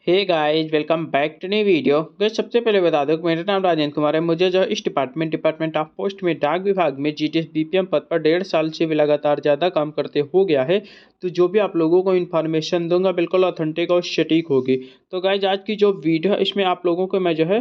Hey guys, welcome back to new video. Guys, सबसे पहले बता दो कि मेरा नाम राजेंद्र कुमार है। मुझे जो इस डिपार्टमेंट ऑफ पोस्ट में डाक विभाग में जीटीएस बीपीएम पद पर 1.5 साल से भी लगातार ज़्यादा काम करते हो गया है। तो जो भी आप लोगों को इन्फॉर्मेशन दूंगा बिल्कुल ऑथेंटिक और सटीक होगी। तो गाइस, आज की जो वीडियो है इसमें आप लोगों को मैं जो है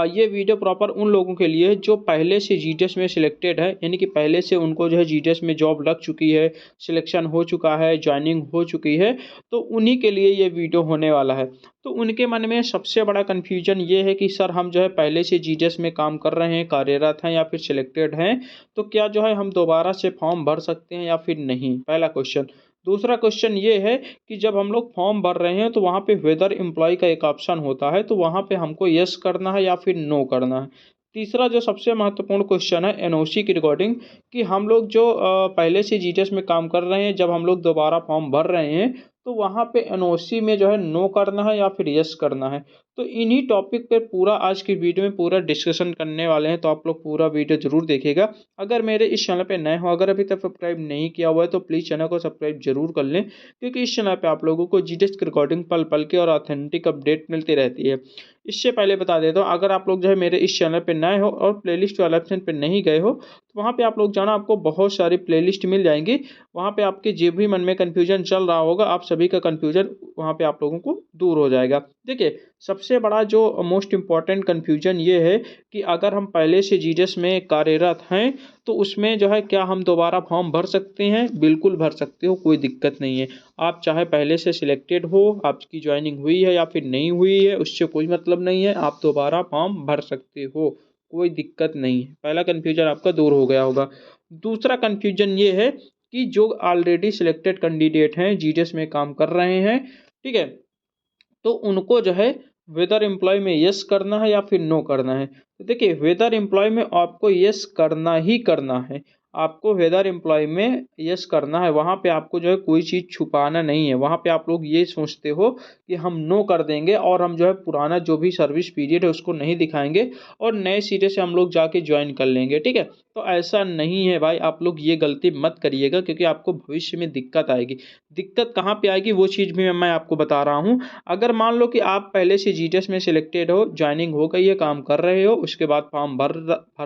ये वीडियो प्रॉपर उन लोगों के लिए है जो पहले से जीटीएस में सिलेक्टेड है, यानी कि पहले से उनको जो है जीटीएस में जॉब लग चुकी है, सिलेक्शन हो चुका है, ज्वाइनिंग हो चुकी है। तो उन्हीं के लिए ये वीडियो होने वाला है। तो उनके मन में सबसे बड़ा कन्फ्यूजन ये है कि सर हम जो है पहले से जीटीएस में काम कर रहे हैं, कार्यरत हैं या फिर सिलेक्टेड हैं, तो क्या जो है हम दोबारा से फॉर्म भर सकते हैं या फिर नहीं, पहला क्वेश्चन। दूसरा क्वेश्चन ये है कि जब हम लोग फॉर्म भर रहे हैं तो वहाँ पे वेदर एम्प्लॉय का एक ऑप्शन होता है, तो वहाँ पे हमको यस करना है या फिर नो करना है। तीसरा जो सबसे महत्वपूर्ण क्वेश्चन है एनओसी की रिकॉर्डिंग, कि हम लोग जो पहले से जीटीएस में काम कर रहे हैं, जब हम लोग दोबारा फॉर्म भर रहे हैं तो वहाँ पे एनओसी में जो है नो करना है या फिर यस करना है। तो इन्हीं टॉपिक पे पूरा आज की वीडियो में पूरा डिस्कशन करने वाले हैं, तो आप लोग पूरा वीडियो जरूर देखिएगा। अगर मेरे इस चैनल पे नए हो, अगर अभी तक सब्सक्राइब नहीं किया हुआ है तो प्लीज़ चैनल को सब्सक्राइब जरूर कर लें, क्योंकि इस चैनल पे आप लोगों को जीटीएस की रिकॉर्डिंग पल पल के और ऑथेंटिक अपडेट मिलती रहती है। इससे पहले बता देता हूँ, अगर आप लोग जो है मेरे इस चैनल पे नए हो और प्लेलिस्ट वाले ऑप्शन पे नहीं गए हो, तो वहाँ पे आप लोग जाना, आपको बहुत सारी प्लेलिस्ट मिल जाएंगी। वहाँ पे आपके जो भी मन में कन्फ्यूजन चल रहा होगा, आप सभी का कन्फ्यूजन वहाँ पे आप लोगों को दूर हो जाएगा। देखिए, सबसे बड़ा जो मोस्ट इम्पॉर्टेंट कन्फ्यूजन ये है कि अगर हम पहले से जीटीएस में कार्यरत हैं तो उसमें जो है क्या हम दोबारा फॉर्म भर सकते हैं? बिल्कुल भर सकते हो, कोई दिक्कत नहीं है। आप चाहे पहले से सिलेक्टेड हो, आपकी ज्वाइनिंग हुई है या फिर नहीं हुई है, उससे कोई मतलब नहीं है, आप दोबारा फॉर्म भर सकते हो, कोई दिक्कत नहीं है। पहला कन्फ्यूजन आपका दूर हो गया होगा। दूसरा कन्फ्यूजन ये है कि जो ऑलरेडी सिलेक्टेड कैंडिडेट हैं, जीटीएस में काम कर रहे हैं, ठीक है, तो उनको जो है वेदर एम्प्लॉय में यस करना है या फिर नो करना है। तो देखिए, वेदर एम्प्लॉय में आपको यस करना ही करना है। आपको वेदर एम्प्लॉय में यस करना है, वहाँ पे आपको जो है कोई चीज़ छुपाना नहीं है। वहाँ पे आप लोग ये सोचते हो कि हम नो कर देंगे और हम जो है पुराना जो भी सर्विस पीरियड है उसको नहीं दिखाएंगे और नए सिरे से हम लोग जाके ज्वाइन कर लेंगे, ठीक है। तो ऐसा नहीं है भाई, आप लोग ये गलती मत करिएगा, क्योंकि आपको भविष्य में दिक्कत आएगी। दिक्कत कहाँ पे आएगी वो चीज़ भी मैं आपको बता रहा हूँ। अगर मान लो कि आप पहले से जीटीएस में सिलेक्टेड हो, ज्वाइनिंग हो गई है, काम कर रहे हो, उसके बाद फॉर्म भर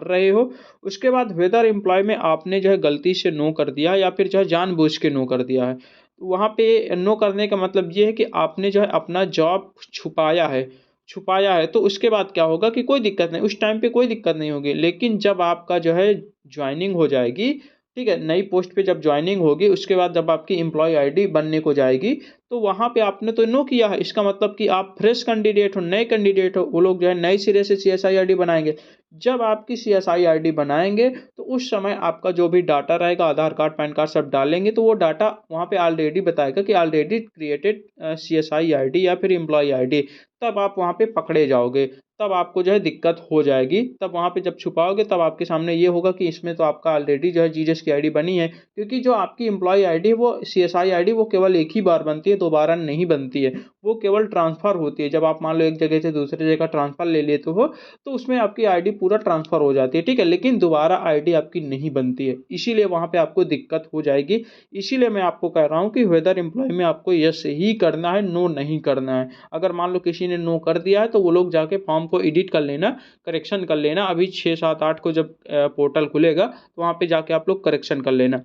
रहे हो, उसके बाद वेदर एम्प्लॉय में आपने जो है गलती से नो कर दिया या फिर जो है जानबूझ के नो कर दिया है, तो वहाँ पे नो करने का मतलब ये है कि आपने जो है अपना जॉब छुपाया है। तो उसके बाद क्या होगा कि कोई दिक्कत नहीं, उस टाइम पे कोई दिक्कत नहीं होगी। लेकिन जब आपका जो है ज्वाइनिंग हो जाएगी, ठीक है, नई पोस्ट पे जब ज्वाइनिंग होगी, उसके बाद जब आपकी एम्प्लॉय आईडी बनने को जाएगी, तो वहाँ पे आपने तो नो किया है, इसका मतलब कि आप फ्रेश कैंडिडेट हो, नए कैंडिडेट हो। वो लोग जो है नए सिरे से सीएसआई आईडी बनाएंगे। जब आपकी सीएसआई आईडी बनाएंगे तो उस समय आपका जो भी डाटा रहेगा, आधार कार्ड, पैन कार्ड सब डालेंगे, तो वो डाटा वहाँ पे ऑलरेडी बताएगा कि ऑलरेडी क्रिएटेड सीएसआई आईडी या फिर एम्प्लॉय आईडी। तब आप वहाँ पे पकड़े जाओगे, तब आपको जो है दिक्कत हो जाएगी। तब वहाँ पे जब छुपाओगे तब आपके सामने ये होगा कि इसमें तो आपका ऑलरेडी जो है जीटीएस की आईडी बनी है, क्योंकि जो आपकी एम्प्लॉय आईडी है वो सीएसआई आईडी वो केवल एक ही बार बनती है, दोबारा नहीं बनती है। वो केवल ट्रांसफ़र होती है। जब आप मान लो एक जगह से दूसरी जगह ट्रांसफ़र ले लेते हो तो उसमें आपकी आईडी पूरा ट्रांसफ़र हो जाती है, ठीक है, लेकिन दोबारा आईडी आपकी नहीं बनती है, इसीलिए वहाँ पे आपको दिक्कत हो जाएगी। इसीलिए मैं आपको कह रहा हूँ कि वेदर एम्प्लॉय में आपको यस ही करना है, नो नहीं करना है। अगर मान लो किसी ने नो कर दिया है तो वो लोग जाके फॉर्म को एडिट कर लेना, करेक्शन कर लेना। अभी 6 7 8 को जब पोर्टल खुलेगा तो वहाँ पे जाके आप लोग करेक्शन कर लेना।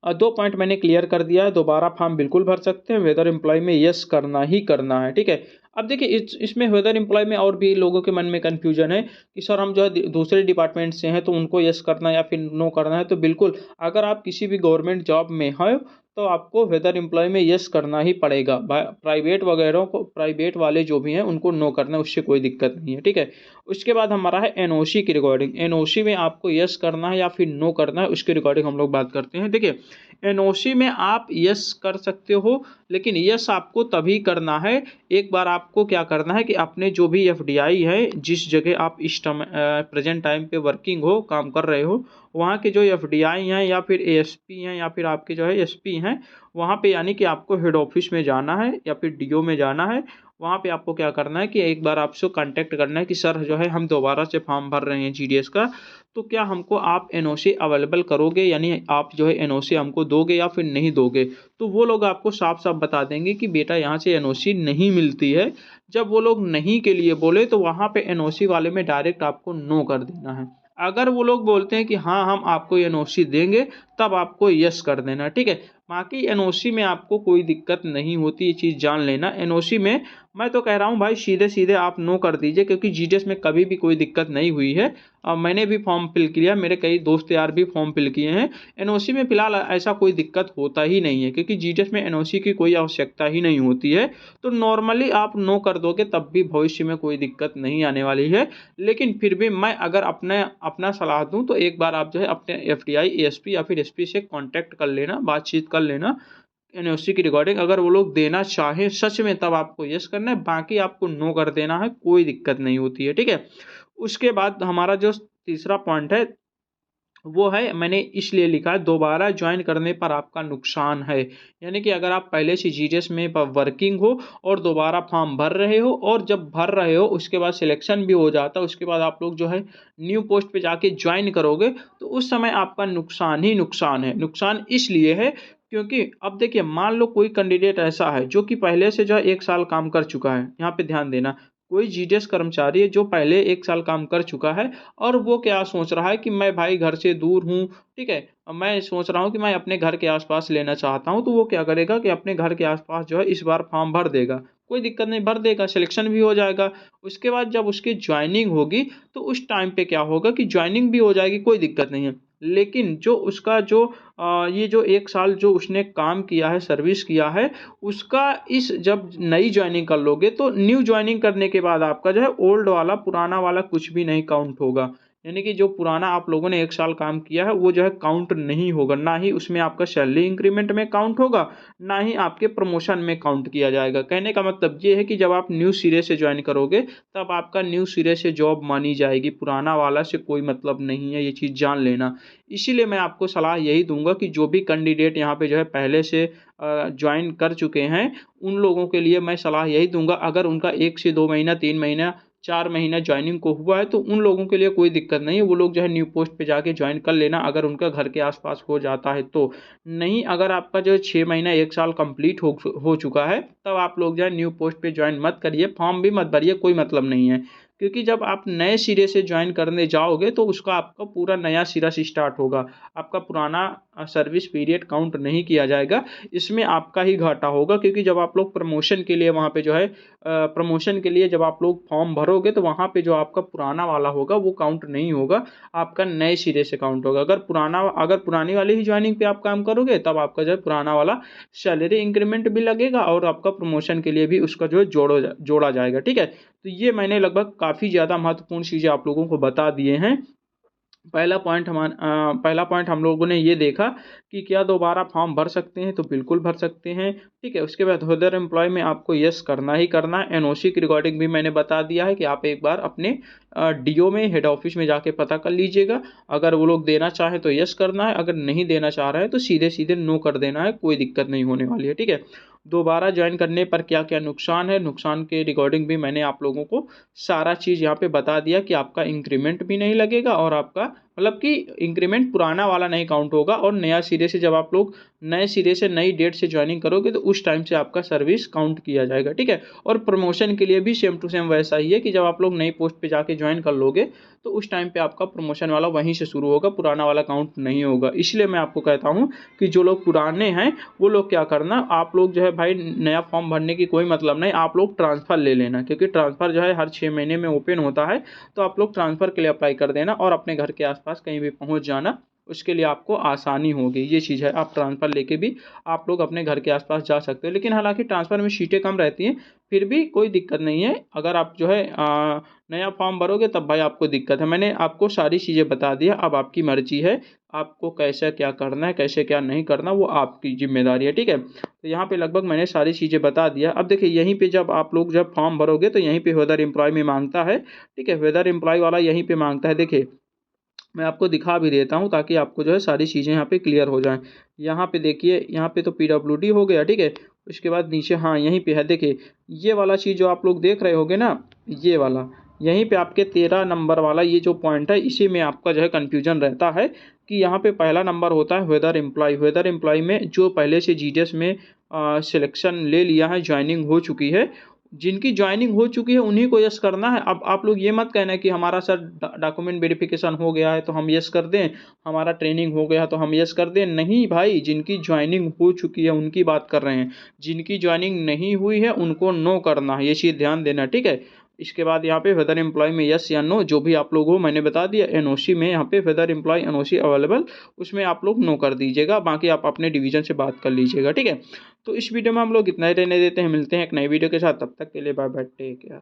2 पॉइंट मैंने क्लियर कर दिया है, दोबारा फॉर्म बिल्कुल भर सकते हैं, वेदर एम्प्लॉय में यस करना ही करना है, ठीक है। अब देखिए, इसमें वेदर एम्प्लॉय में और भी लोगों के मन में कन्फ्यूजन है कि सर हम जो है दूसरे डिपार्टमेंट से हैं तो उनको यस करना है या फिर नो करना है। तो बिल्कुल, अगर आप किसी भी गवर्नमेंट जॉब में हो तो आपको वेदर एम्प्लॉय में यस करना ही पड़ेगा। प्राइवेट वगैरह को, प्राइवेट वाले जो भी हैं उनको नो करना है, उससे कोई दिक्कत नहीं है, ठीक है। उसके बाद हमारा है एनओसी की रिकॉर्डिंग। एनओसी में आपको यस करना है या फिर नो करना है, उसकी रिकॉर्डिंग हम लोग बात करते हैं। देखिए, एनओसी में आप यस कर सकते हो, लेकिन यस आपको तभी करना है, एक बार आपको क्या करना है कि अपने जो भी एफडीआई है, जिस जगह आप इस प्रेजेंट टाइम पे वर्किंग हो, काम कर रहे हो, वहाँ के जो एफडीआई हैं या फिर एएसपी हैं या फिर आपके जो है एसपी हैं वहाँ पे यानी कि आपको हेड ऑफिस में जाना है या फिर डीओ में जाना है। वहाँ पे आपको क्या करना है कि एक बार आपसे कांटेक्ट करना है कि सर जो है हम दोबारा से फॉर्म भर रहे हैं जीडीएस का, तो क्या हमको आप एनओसी अवेलेबल करोगे, यानी आप जो है एनओसी हमको दोगे या फिर नहीं दोगे। तो वो लोग आपको साफ साफ बता देंगे कि बेटा यहाँ से एनओसी नहीं मिलती है। जब वो लोग नहीं के लिए बोले तो वहाँ पे एनओसी वाले में डायरेक्ट आपको नो कर देना है। अगर वो लोग बोलते हैं कि हाँ हम आपको एनओसी देंगे, तब आपको यस कर देना, ठीक है। बाकी एनओसी में आपको कोई दिक्कत नहीं होती, ये चीज़ जान लेना। एनओसी में मैं तो कह रहा हूँ भाई सीधे सीधे आप नो कर दीजिए, क्योंकि जीडीएस में कभी भी कोई दिक्कत नहीं हुई है। मैंने भी फॉर्म फिल किया, मेरे कई दोस्त यार भी फॉर्म फिल किए हैं। एनओसी में फिलहाल ऐसा कोई दिक्कत होता ही नहीं है, क्योंकि जीडीएस में एनओसी की कोई आवश्यकता ही नहीं होती है। तो नॉर्मली आप नो कर दोगे तब भी भविष्य में कोई दिक्कत नहीं आने वाली है। लेकिन फिर भी मैं अगर अपना सलाह दूं तो एक बार आप जो है अपने एफडीआई, एएसपी या फिर एसपी से कांटेक्ट कर लेना, बातचीत कर लेना एनओसी की रिकॉर्डिंग। अगर वो लोग देना चाहे सच में तब आपको यस करना है, बाकी आपको नो कर देना है, कोई दिक्कत नहीं होती है, ठीक है। उसके बाद हमारा जो तीसरा पॉइंट है वो है, मैंने इसलिए लिखा है दोबारा ज्वाइन करने पर आपका नुकसान है। यानी कि अगर आप पहले से जीडीएस में वर्किंग हो और दोबारा फॉर्म भर रहे हो, और जब भर रहे हो उसके बाद सिलेक्शन भी हो जाता है, उसके बाद आप लोग जो है न्यू पोस्ट पे जाके ज्वाइन करोगे, तो उस समय आपका नुकसान ही नुकसान है। नुकसान इसलिए है क्योंकि अब देखिए, मान लो कोई कैंडिडेट ऐसा है जो कि पहले से जो है 1 साल काम कर चुका है। यहाँ पे ध्यान देना, कोई जीडीएस कर्मचारी है जो पहले 1 साल काम कर चुका है, और वो क्या सोच रहा है कि मैं भाई घर से दूर हूँ, ठीक है, मैं सोच रहा हूँ कि मैं अपने घर के आसपास लेना चाहता हूँ, तो वो क्या करेगा कि अपने घर के आसपास जो है इस बार फॉर्म भर देगा। कोई दिक्कत नहीं, भर देगा, सिलेक्शन भी हो जाएगा। उसके बाद जब उसकी ज्वाइनिंग होगी तो उस टाइम पे क्या होगा कि ज्वाइनिंग भी हो जाएगी, कोई दिक्कत नहीं है। लेकिन जो उसका जो ये जो 1 साल जो उसने काम किया है, सर्विस किया है, उसका इस जब नई ज्वाइनिंग कर लोगे तो न्यू ज्वाइनिंग करने के बाद आपका जो है ओल्ड वाला, पुराना वाला कुछ भी नहीं काउंट होगा। यानी कि जो पुराना आप लोगों ने 1 साल काम किया है वो जो है काउंट नहीं होगा, ना ही उसमें आपका सैलरी इंक्रीमेंट में काउंट होगा, ना ही आपके प्रमोशन में काउंट किया जाएगा। कहने का मतलब ये है कि जब आप न्यू सिरे से ज्वाइन करोगे तब आपका न्यू सिरे से जॉब मानी जाएगी, पुराना वाला से कोई मतलब नहीं है, ये चीज़ जान लेना। इसीलिए मैं आपको सलाह यही दूंगा कि जो भी कैंडिडेट यहाँ पे जो है पहले से ज्वाइन कर चुके हैं, उन लोगों के लिए मैं सलाह यही दूंगा, अगर उनका 1 से 2 महीना, 3 महीना, 4 महीना ज्वाइनिंग को हुआ है तो उन लोगों के लिए कोई दिक्कत नहीं है, वो लोग जो है न्यू पोस्ट पे जाके ज्वाइन कर लेना, अगर उनका घर के आसपास हो जाता है तो। नहीं, अगर आपका जो है 6 महीना, 1 साल कंप्लीट हो चुका है, तब आप लोग जो है न्यू पोस्ट पे ज्वाइन मत करिए, फॉर्म भी मत भरिए, कोई मतलब नहीं है। क्योंकि जब आप नए सिरे से ज्वाइन करने जाओगे तो उसका आपका पूरा नया सिरा से स्टार्ट होगा, आपका पुराना सर्विस पीरियड काउंट नहीं किया जाएगा, इसमें आपका ही घाटा होगा। क्योंकि जब आप लोग प्रमोशन के लिए वहाँ पे जो है प्रमोशन के लिए जब आप लोग फॉर्म भरोगे तो वहाँ पे जो आपका पुराना वाला होगा वो काउंट नहीं होगा, आपका नए सिरे से काउंट होगा। अगर पुरानी वाली ही ज्वाइनिंग पे आप काम करोगे तब आपका जो है पुराना वाला सैलरी इंक्रीमेंट भी लगेगा और आपका प्रमोशन के लिए भी उसका जो है जोड़ा जाएगा, ठीक है। तो ये मैंने लगभग काफ़ी ज़्यादा महत्वपूर्ण चीज़ें आप लोगों को बता दिए हैं। पहला पॉइंट हम लोगों ने ये देखा कि क्या दोबारा फॉर्म भर सकते हैं, तो बिल्कुल भर सकते हैं, ठीक है। उसके बाद अदर एम्प्लॉय में आपको यस करना ही करना है। एनओसी की रिकॉर्डिंग भी मैंने बता दिया है कि आप एक बार अपने डीओ में, हेड ऑफिस में जाके पता कर लीजिएगा। अगर वो लोग देना चाहे तो यस करना है, अगर नहीं देना चाह रहे हैं तो सीधे सीधे नो कर देना है, कोई दिक्कत नहीं होने वाली है, ठीक है। दोबारा ज्वाइन करने पर क्या क्या नुकसान है, नुकसान के रिकॉर्डिंग भी मैंने आप लोगों को सारा चीज़ यहाँ पे बता दिया कि आपका इंक्रीमेंट भी नहीं लगेगा, और आपका मतलब कि इंक्रीमेंट पुराना वाला नहीं काउंट होगा, और नया सिरे से जब आप लोग नए सिरे से नई डेट से ज्वाइनिंग करोगे तो उस टाइम से आपका सर्विस काउंट किया जाएगा, ठीक है। और प्रमोशन के लिए भी सेम टू सेम वैसा ही है कि जब आप लोग नई पोस्ट पे जाके ज्वाइन कर लोगे तो उस टाइम पे आपका प्रमोशन वाला वहीं से शुरू होगा, पुराना वाला काउंट नहीं होगा। इसलिए मैं आपको कहता हूँ कि जो लोग पुराने हैं वो लोग क्या करना, आप लोग जो है भाई नया फॉर्म भरने की कोई मतलब नहीं, आप लोग ट्रांसफ़र ले लेना, क्योंकि ट्रांसफ़र जो है हर 6 महीने में ओपन होता है, तो आप लोग ट्रांसफ़र के लिए अप्लाई कर देना और अपने घर के आसपास कहीं भी पहुंच जाना, उसके लिए आपको आसानी होगी। ये चीज़ है, आप ट्रांसफ़र लेके भी आप लोग अपने घर के आसपास जा सकते हो। लेकिन हालांकि ट्रांसफ़र में सीटें कम रहती हैं, फिर भी कोई दिक्कत नहीं है। अगर आप जो है नया फॉर्म भरोगे तब भाई आपको दिक्कत है। मैंने आपको सारी चीज़ें बता दिया, अब आपकी मर्जी है, आपको कैसे क्या करना है, कैसे क्या नहीं करना, वो आपकी जिम्मेदारी है, ठीक है। तो यहाँ पे लगभग मैंने सारी चीज़ें बता दिया। अब देखिए, यहीं पे जब आप लोग जब फॉर्म भरोगे तो यहीं पे वेदर एम्प्लॉय में मांगता है, ठीक है, वेदर एम्प्लॉय वाला यहीं पे मांगता है। देखिए, मैं आपको दिखा भी देता हूँ ताकि आपको जो है सारी चीज़ें यहाँ पे क्लियर हो जाएं। यहाँ पे देखिए, यहाँ पे तो PWD हो गया, ठीक है। उसके बाद नीचे हाँ यहीं पे है, देखिए ये वाला चीज़ जो आप लोग देख रहे होगे ना, ये वाला यहीं पे आपके 13 नंबर वाला ये जो पॉइंट है, इसी में आपका जो है कन्फ्यूजन रहता है कि यहाँ पे पहला नंबर होता है वेदर एम्प्लॉय में जो पहले से GTS में सिलेक्शन ले लिया है, ज्वाइनिंग हो चुकी है। जिनकी ज्वाइनिंग हो चुकी है उन्हीं को यस करना है। अब आप लोग ये मत कहना कि हमारा सर डॉक्यूमेंट वेरिफिकेशन हो गया है तो हम यस कर दें, हमारा ट्रेनिंग हो गया तो हम यस कर दें। नहीं भाई, जिनकी ज्वाइनिंग हो चुकी है उनकी बात कर रहे हैं, जिनकी ज्वाइनिंग नहीं हुई है उनको नो करना है, ये चीज़ ध्यान देना, ठीक है। इसके बाद यहाँ पे वेदर एम्प्लॉय में यस या नो जो भी आप लोग हो मैंने बता दिया। NOC में यहाँ पे वेदर एम्प्लॉय NOC अवेलेबल, उसमें आप लोग नो कर दीजिएगा, बाकी आप अपने डिवीजन से बात कर लीजिएगा, ठीक है। तो इस वीडियो में हम लोग इतना ही रहने देते हैं, मिलते हैं एक नई वीडियो के साथ, तब तक के लिए बाय बाय, टेक केयर।